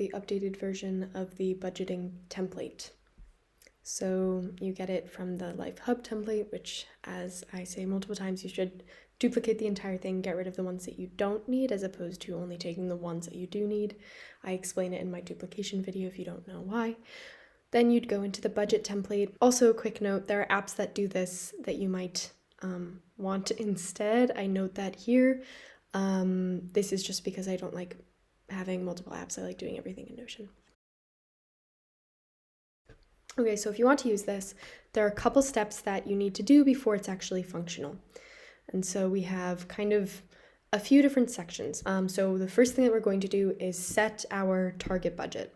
the updated version of the budgeting template. So you get it from the Life Hub template, which, as I say multiple times, you should duplicate the entire thing, get rid of the ones that you don't need, as opposed to only taking the ones that you do need. I explain it in my duplication video if you don't know why. Then you'd go into the budget template. Also, a quick note, there are apps that do this that you might want instead. I note that here. This is just because I don't like having multiple apps. I like doing everything in Notion. Okay, so if you want to use this, there are a couple steps that you need to do before it's actually functional. And so we have kind of a few different sections. So the first thing that we're going to do is set our target budget.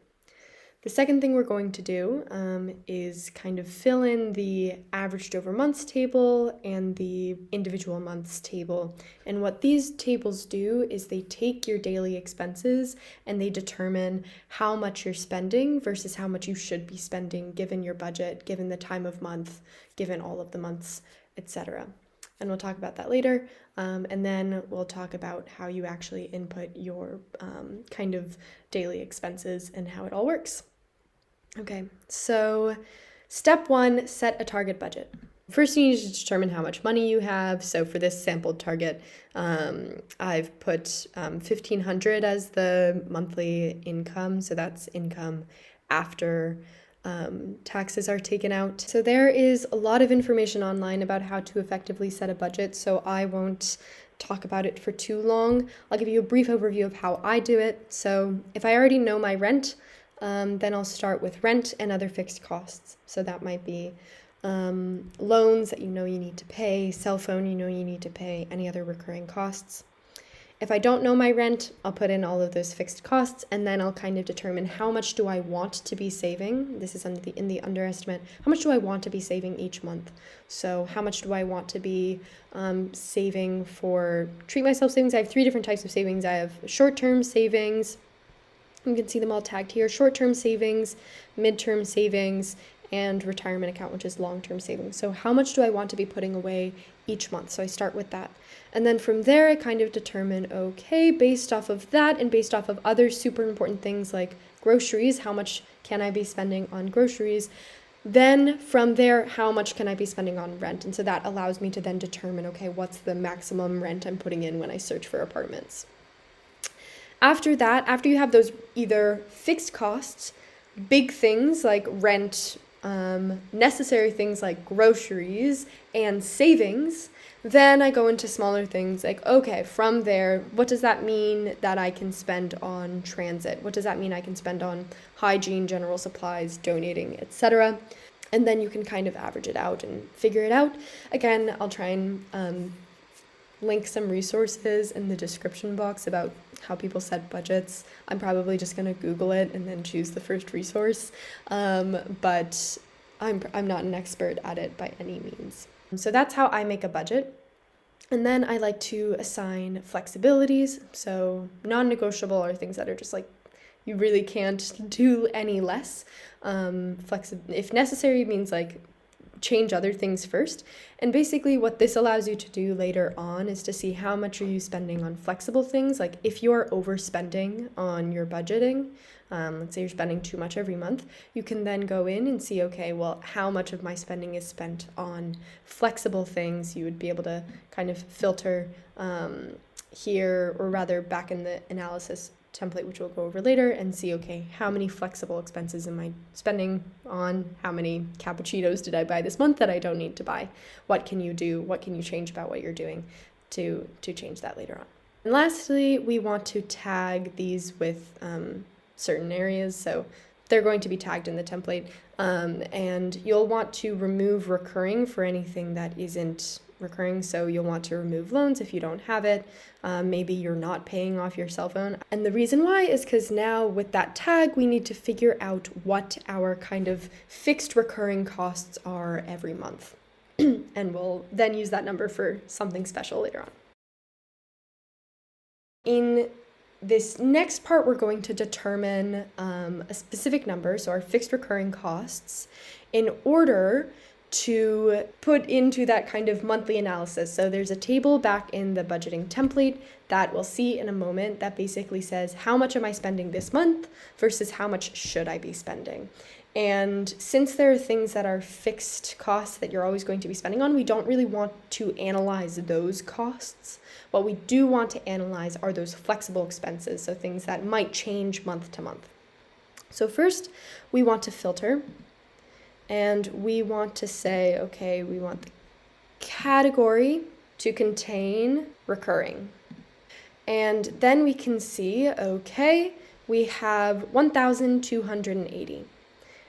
The second thing we're going to do is kind of fill in the averaged over months table and the individual months table. And what these tables do is they take your daily expenses and they determine how much you're spending versus how much you should be spending given your budget, given the time of month, given all of the months, etc. And we'll talk about that later. And then we'll talk about how you actually input your kind of daily expenses and how it all works. Okay, so step one, set a target budget. First, you need to determine how much money you have. So for this sampled target, I've put $1,500 as the monthly income. So that's income after taxes are taken out. So there is a lot of information online about how to effectively set a budget. So I won't talk about it for too long. I'll give you a brief overview of how I do it. So if I already know my rent, then I'll start with rent and other fixed costs. So that might be loans that you know you need to pay, cell phone you know you need to pay, any other recurring costs. If I don't know my rent, I'll put in all of those fixed costs, and then I'll kind of determine how much do I want to be saving. This is in the underestimate. How much do I want to be saving each month? So how much do I want to be saving for treat myself savings? I have 3 different types of savings. I have short-term savings. You can see them all tagged here. Short-term savings, mid-term savings, and retirement account, which is long-term savings. So how much do I want to be putting away each month? So I start with that. And then from there, I kind of determine, okay, based off of that and based off of other super important things like groceries, how much can I be spending on groceries? Then from there, how much can I be spending on rent? And so that allows me to then determine, okay, what's the maximum rent I'm putting in when I search for apartments? After that, after you have those either fixed costs, big things like rent, necessary things like groceries, and savings, then I go into smaller things like, okay, from there, what does that mean that I can spend on transit? What does that mean I can spend on hygiene, general supplies, donating, etc.? And then you can kind of average it out and figure it out. Again, I'll try and link some resources in the description box about how people set budgets. I'm probably just going to Google it and then choose the first resource, but I'm not an expert at it by any means. So that's how I make a budget. And then I like to assign flexibilities. So non-negotiable are things that are just like you really can't do any less. If necessary means like change other things first. And basically what this allows you to do later on is to see how much are you spending on flexible things. Like if you're overspending on your budgeting, let's say you're spending too much every month, you can then go in and see, okay, well, how much of my spending is spent on flexible things. You would be able to kind of filter here, or rather back in the analysis template, which we'll go over later, and see, okay, how many flexible expenses am I spending on? How many cappuccinos did I buy this month that I don't need to buy? What can you do? What can you change about what you're doing to change that later on? And lastly, we want to tag these with certain areas. So they're going to be tagged in the template, and you'll want to remove recurring for anything that isn't recurring. So you'll want to remove loans if you don't have it. Maybe you're not paying off your cell phone. And the reason why is because now with that tag, we need to figure out what our kind of fixed recurring costs are every month. And we'll then use that number for something special later on. In this next part, we're going to determine a specific number, so our fixed recurring costs, in order to put into that kind of monthly analysis. So there's a table back in the budgeting template that we'll see in a moment that basically says how much am I spending this month versus how much should I be spending. And since there are things that are fixed costs that you're always going to be spending on, we don't really want to analyze those costs. What we do want to analyze are those flexible expenses, so things that might change month to month. So first, we want to filter. And we want to say, okay, we want the category to contain recurring. And then we can see, okay, we have 1,280.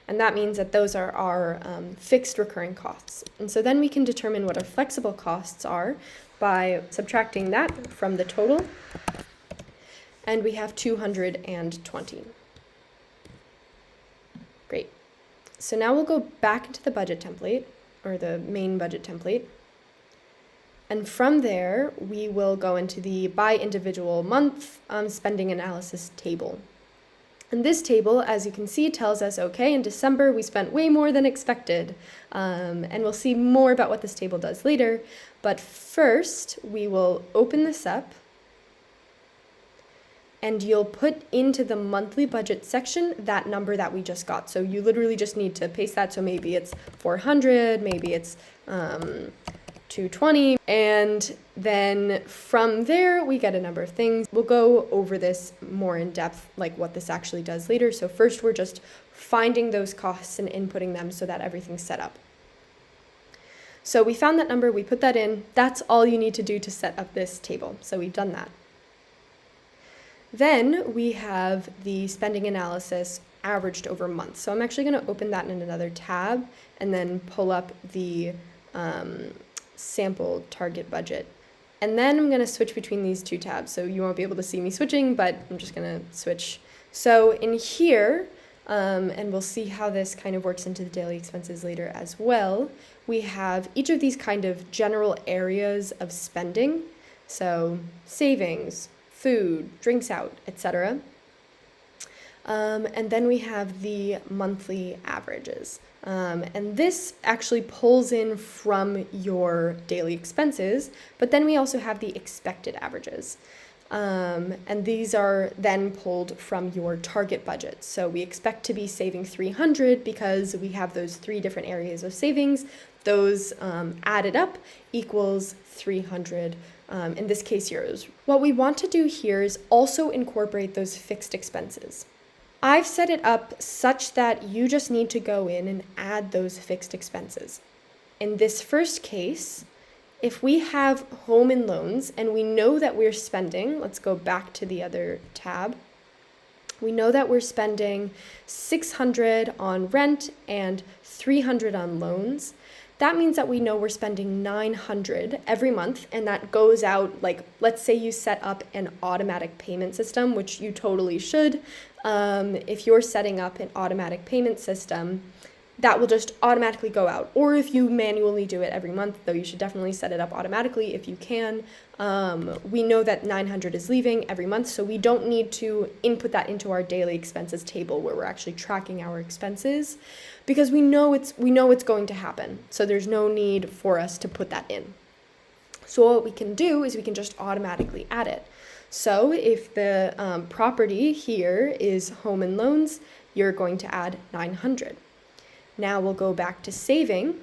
And that means that those are our fixed recurring costs. And so then we can determine what our flexible costs are by subtracting that from the total. And we have 220. Great. So now we'll go back into the budget template, or the main budget template. And from there, we will go into the by individual month spending analysis table. And this table, as you can see, tells us, okay, in December, we spent way more than expected. And we'll see more about what this table does later. But first, we will open this up. And you'll put into the monthly budget section that number that we just got. So you literally just need to paste that. So maybe it's 400, maybe it's 220. And then from there, we get a number of things. We'll go over this more in depth, like what this actually does later. So first, we're just finding those costs and inputting them so that everything's set up. So we found that number, we put that in. That's all you need to do to set up this table. So we've done that. Then we have the spending analysis averaged over months. So I'm actually going to open that in another tab and then pull up the sample target budget. And then I'm going to switch between these two tabs. So you won't be able to see me switching, but I'm just going to switch. So in here, and we'll see how this kind of works into the daily expenses later as well, we have each of these kind of general areas of spending. So savings, food, drinks out, etc. And then we have the monthly averages. And this actually pulls in from your daily expenses, but then we also have the expected averages. And these are then pulled from your target budget. So we expect to be saving 300 because we have those 3 different areas of savings. Those added up equals 300, in this case euros. What we want to do here is also incorporate those fixed expenses. I've set it up such that you just need to go in and add those fixed expenses. In this first case, if we have home and loans and we know that we're spending, let's go back to the other tab. We know that we're spending 600 on rent and 300 on loans. That means that we know we're spending 900 every month, and that goes out, like, let's say you set up an automatic payment system, which you totally should. If you're setting up an automatic payment system, that will just automatically go out. Or if you manually do it every month, though you should definitely set it up automatically if you can. We know that 900 is leaving every month, so we don't need to input that into our daily expenses table where we're actually tracking our expenses, because we know it's going to happen. So there's no need for us to put that in. So what we can do is we can just automatically add it. So if the property here is home and loans, you're going to add 900. Now we'll go back to saving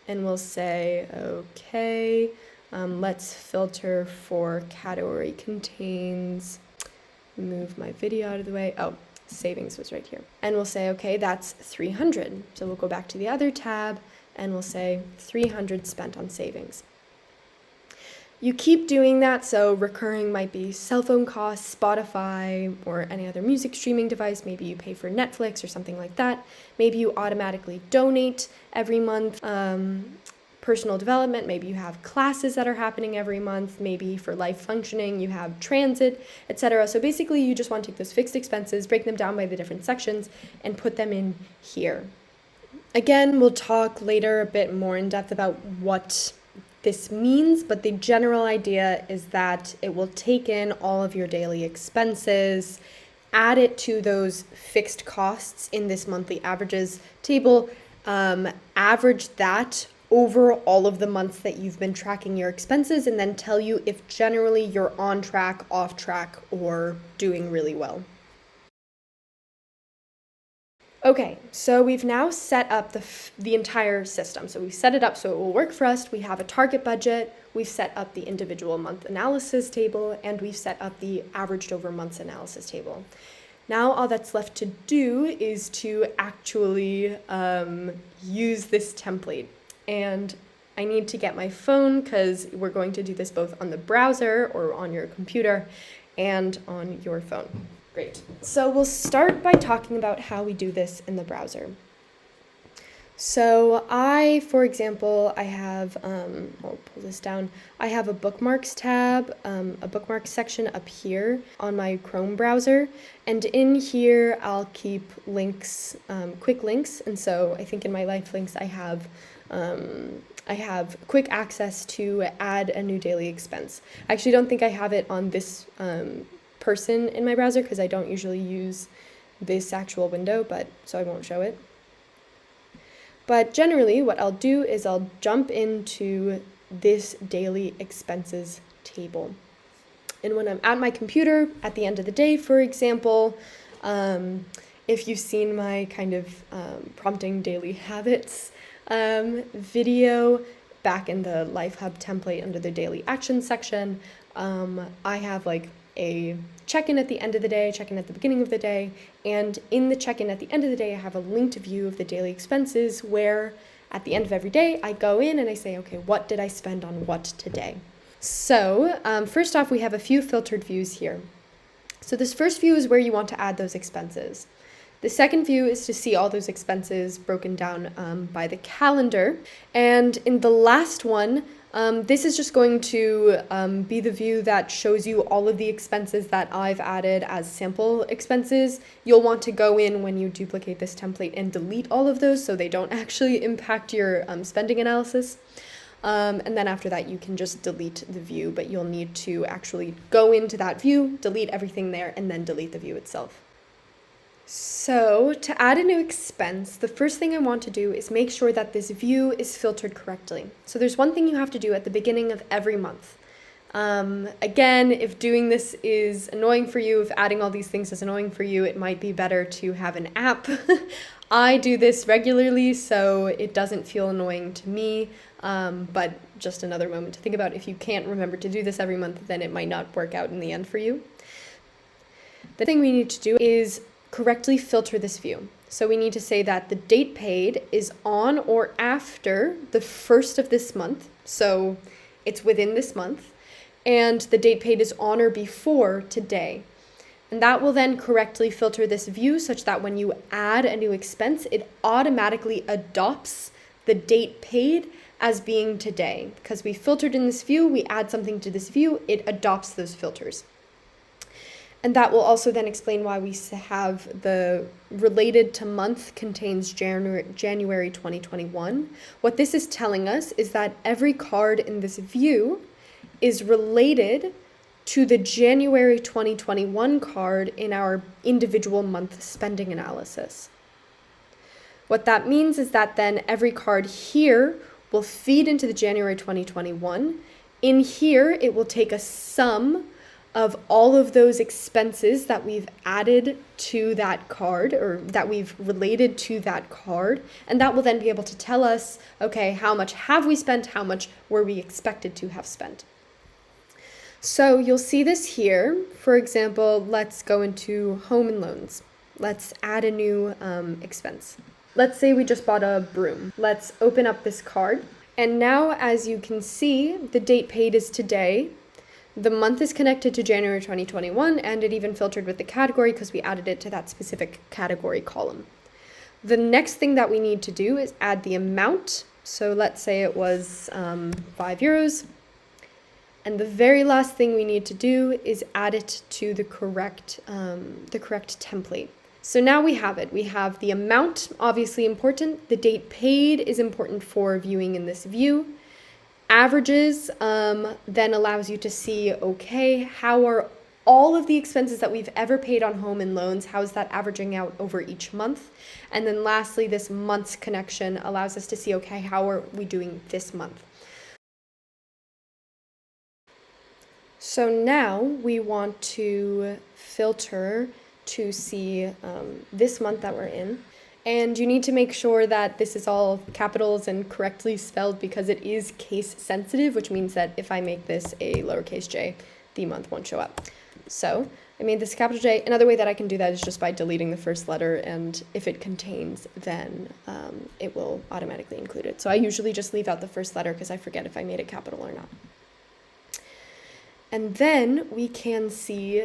and we'll say, okay, let's filter for category contains, move my video out of the way. Oh, savings was right here. And we'll say, okay, that's 300. So we'll go back to the other tab and we'll say 300 spent on savings. You keep doing that, so recurring might be cell phone costs, Spotify, or any other music streaming device. Maybe you pay for Netflix or something like that. Maybe you automatically donate every month. Personal development, maybe you have classes that are happening every month. Maybe for life functioning, you have transit, etc. So basically, you just want to take those fixed expenses, break them down by the different sections, and put them in here. Again, we'll talk later a bit more in depth about what this means, but the general idea is that it will take in all of your daily expenses, add it to those fixed costs in this monthly averages table, average that over all of the months that you've been tracking your expenses, and then tell you if generally you're on track, off track, or doing really well. Okay, so we've now set up the entire system. So we've set it up so it will work for us. We have a target budget, we've set up the individual month analysis table, and we've set up the averaged over months analysis table. Now all that's left to do is to actually use this template. And I need to get my phone because we're going to do this both on the browser or on your computer and on your phone. Great. So we'll start by talking about how we do this in the browser. So for example, I have, I'll pull this down. I have a bookmarks tab, a bookmarks section up here on my Chrome browser. And in here, I'll keep links, quick links. And so I think in my life links, I have quick access to add a new daily expense. I actually don't think I have it on this person in my browser because I don't usually use this actual window, so I won't show it. But generally what I'll do is I'll jump into this daily expenses table. And when I'm at my computer at the end of the day, for example, if you've seen my kind of prompting daily habits video back in the Life Hub template under the daily action section, I have like a check-in at the end of the day, check-in at the beginning of the day, and in the check-in at the end of the day, I have a linked view of the daily expenses where at the end of every day, I go in and I say, okay, what did I spend on what today? So first off, we have a few filtered views here. So this first view is where you want to add those expenses. The second view is to see all those expenses broken down by the calendar. And in the last one, this is just going to be the view that shows you all of the expenses that I've added as sample expenses. You'll want to go in when you duplicate this template and delete all of those so they don't actually impact your spending analysis. And then after that, you can just delete the view, but you'll need to actually go into that view, delete everything there, and then delete the view itself. So to add a new expense, the first thing I want to do is make sure that this view is filtered correctly. So there's one thing you have to do at the beginning of every month. Again, if doing this is annoying for you, if adding all these things is annoying for you, it might be better to have an app. I do this regularly, so it doesn't feel annoying to me, but just another moment to think about. If you can't remember to do this every month, then it might not work out in the end for you. The thing we need to do is correctly filter this view. So we need to say that the date paid is on or after the first of this month, so it's within this month, and the date paid is on or before today. And that will then correctly filter this view such that when you add a new expense, it automatically adopts the date paid as being today. Because we filtered in this view, we add something to this view, it adopts those filters. And that will also then explain why we have the related to month contains January 2021. What this is telling us is that every card in this view is related to the January 2021 card in our individual month spending analysis. What that means is that then every card here will feed into the January 2021. In here, it will take a sum of all of those expenses that we've added to that card or that we've related to that card. And that will then be able to tell us, okay, how much have we spent? How much were we expected to have spent? So you'll see this here. For example, let's go into home and loans. Let's add a new expense. Let's say we just bought a broom. Let's open up this card. And now, as you can see, the date paid is today. The month is connected to January 2021, and it even filtered with the category because we added it to that specific category column. The next thing that we need to do is add the amount. So let's say it was €5. And the very last thing we need to do is add it to the correct template. So now we have it. We have the amount, obviously important. The date paid is important for viewing in this view. Averages then allows you to see, okay, how are all of the expenses that we've ever paid on home and loans. How is that averaging out over each month? And then lastly, this month's connection allows us to see, okay, how are we doing this month? So now we want to filter to see this month that we're in. And you need to make sure that this is all capitals and correctly spelled because it is case sensitive, which means that if I make this a lowercase j, the month won't show up. So I made this capital J. Another way that I can do that is just by deleting the first letter, and if it contains, then it will automatically include it. So I usually just leave out the first letter because I forget if I made it capital or not. And then we can see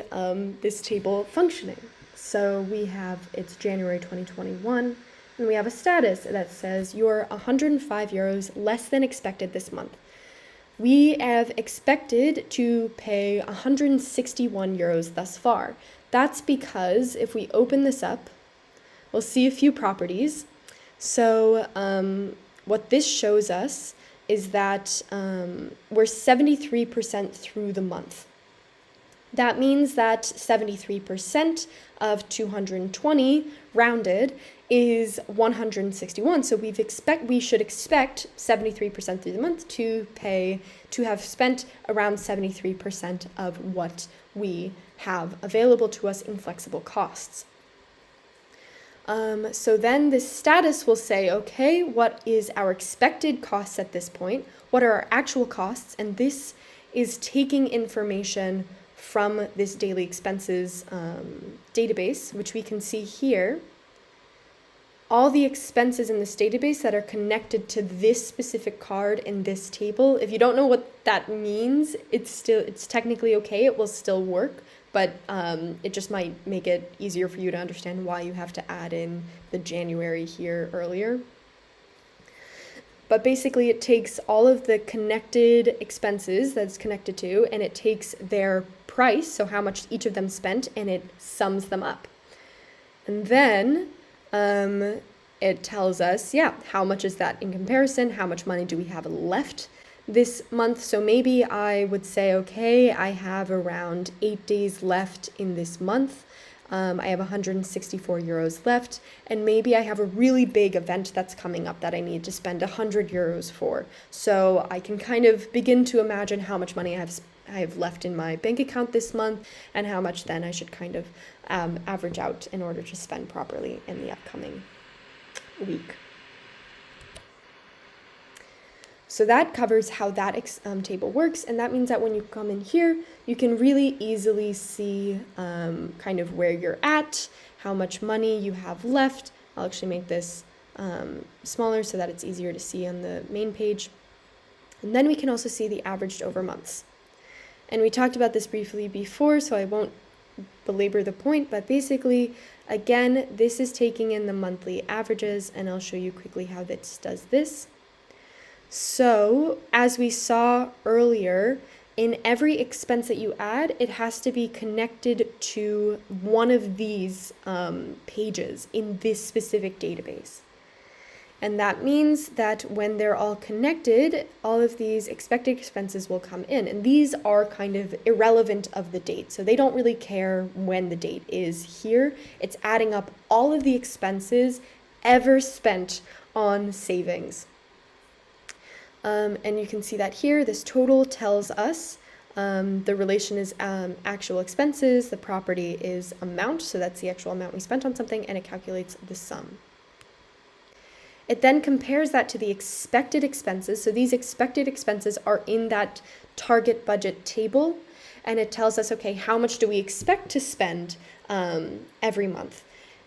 this table functioning. So we have, it's January 2021, and we have a status that says you're 105 euros less than expected this month. We have expected to pay 161 euros thus far. That's because if we open this up, we'll see a few properties. So what this shows us is that we're 73% through the month. That means that 73% of 220 rounded is 161. So we should expect 73% through the month to have spent around 73% of what we have available to us in flexible costs. So then this status will say, okay, what is our expected costs at this point? What are our actual costs? And this is taking information from this daily expenses database, which we can see here. All the expenses in this database that are connected to this specific card in this table. If you don't know what that means, it's technically okay, it will still work, but it just might make it easier for you to understand why you have to add in the January here earlier. But basically it takes all of the connected expenses that's connected to, and it takes their price, so how much each of them spent, and it sums them up. And then it tells us, how much is that in comparison? How much money do we have left this month? So maybe I would say, okay, I have around 8 days left in this month. I have 164 euros left, and maybe I have a really big event that's coming up that I need to spend 100 euros for. So I can kind of begin to imagine how much money I have left in my bank account this month, and how much then I should kind of average out in order to spend properly in the upcoming week. So that covers how that table works, and that means that when you come in here, you can really easily see kind of where you're at, how much money you have left. I'll actually make this smaller so that it's easier to see on the main page. And then we can also see the averaged over months. And we talked about this briefly before, so I won't belabor the point, but basically, again, this is taking in the monthly averages, and I'll show you quickly how this does this. So, as we saw earlier, in every expense that you add, it has to be connected to one of these pages in this specific database. And that means that when they're all connected, all of these expected expenses will come in. And these are kind of irrelevant of the date. So they don't really care when the date is here. It's adding up all of the expenses ever spent on savings. And you can see that here, this total tells us the relation is actual expenses, the property is amount, so that's the actual amount we spent on something, and it calculates the sum. It then compares that to the expected expenses. So these expected expenses are in that target budget table, and it tells us, okay, how much do we expect to spend every month?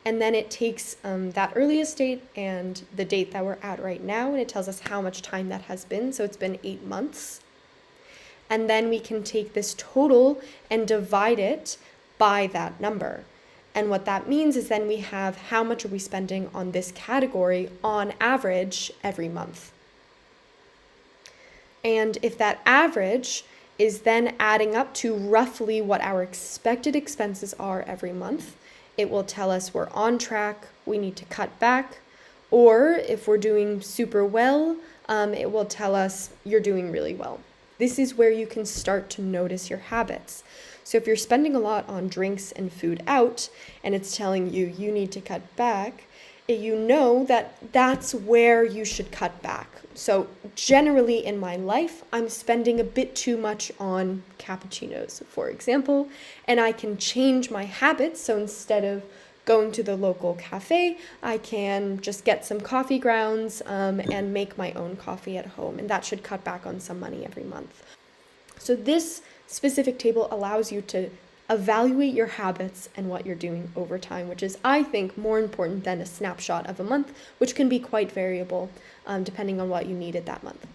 And then it takes that earliest date and the date that we're at right now, and it tells us how much time that has been. So it's been 8 months. And then we can take this total and divide it by that number. And what that means is then we have how much are we spending on this category on average every month. And if that average is then adding up to roughly what our expected expenses are every month, it will tell us we're on track, we need to cut back, or if we're doing super well, it will tell us you're doing really well. This is where you can start to notice your habits. So if you're spending a lot on drinks and food out, and it's telling you you need to cut back, you know that that's where you should cut back. So generally in my life, I'm spending a bit too much on cappuccinos, for example, and I can change my habits. So instead of going to the local cafe, I can just get some coffee grounds and make my own coffee at home, and that should cut back on some money every month. So this specific table allows you to evaluate your habits and what you're doing over time, which is, I think, more important than a snapshot of a month, which can be quite variable depending on what you needed that month.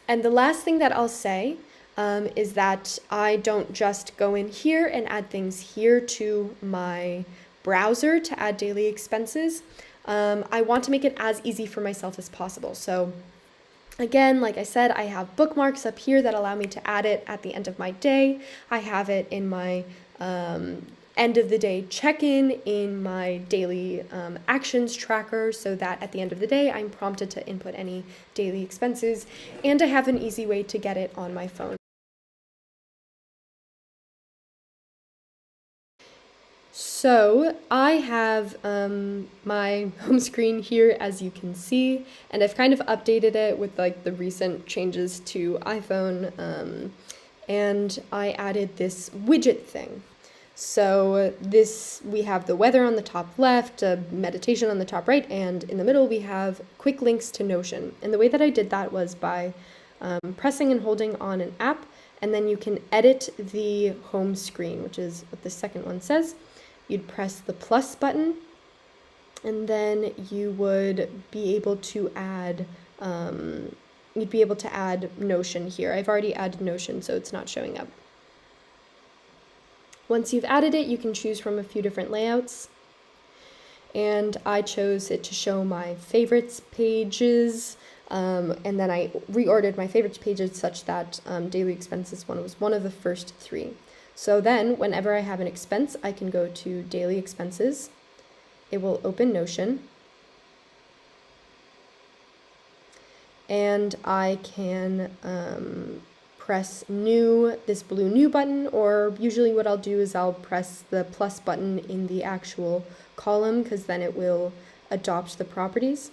And the last thing that I'll say is that I don't just go in here and add things here to my browser to add daily expenses. I want to make it as easy for myself as possible. So again, like I said, I have bookmarks up here that allow me to add it at the end of my day. I have it in my end of the day check-in in my daily actions tracker, so that at the end of the day, I'm prompted to input any daily expenses, and I have an easy way to get it on my phone. So I have my home screen here, as you can see, and I've kind of updated it with like the recent changes to iPhone, and I added this widget thing. So we have the weather on the top left, meditation on the top right, and in the middle we have quick links to Notion. And the way that I did that was by pressing and holding on an app, and then you can edit the home screen, which is what the second one says. You'd press the plus button, and then you would be able to add Notion here. I've already added Notion, so it's not showing up. Once you've added it, you can choose from a few different layouts, and I chose it to show my favorites pages, and then I reordered my favorites pages such that daily expenses one was one of the first three. So then whenever I have an expense, I can go to daily expenses. It will open Notion, and I can press this blue new button, or usually what I'll do is I'll press the plus button in the actual column, because then it will adopt the properties.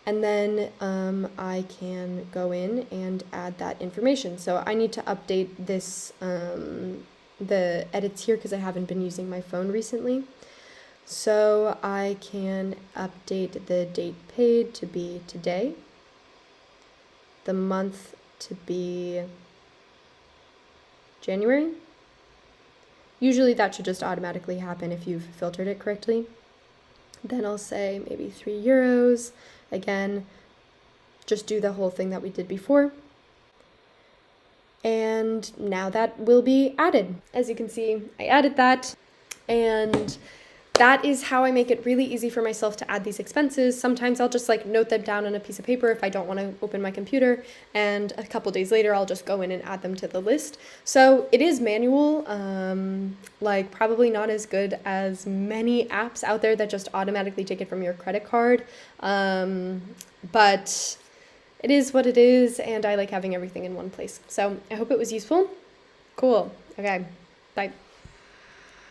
And then I can go in and add that information. So I need to update this, the edits here, because I haven't been using my phone recently. So I can update the date paid to be today, the month to be January. Usually that should just automatically happen if you've filtered it correctly. Then I'll say maybe €3. Again, just do the whole thing that we did before. And now that will be added. As you can see, I added that, and that is how I make it really easy for myself to add these expenses. Sometimes I'll just like note them down on a piece of paper if I don't want to open my computer, and a couple days later I'll just go in and add them to the list. So it is manual, like probably not as good as many apps out there that just automatically take it from your credit card, but it is what it is, and I like having everything in one place. So I hope it was useful. Cool. Okay, bye.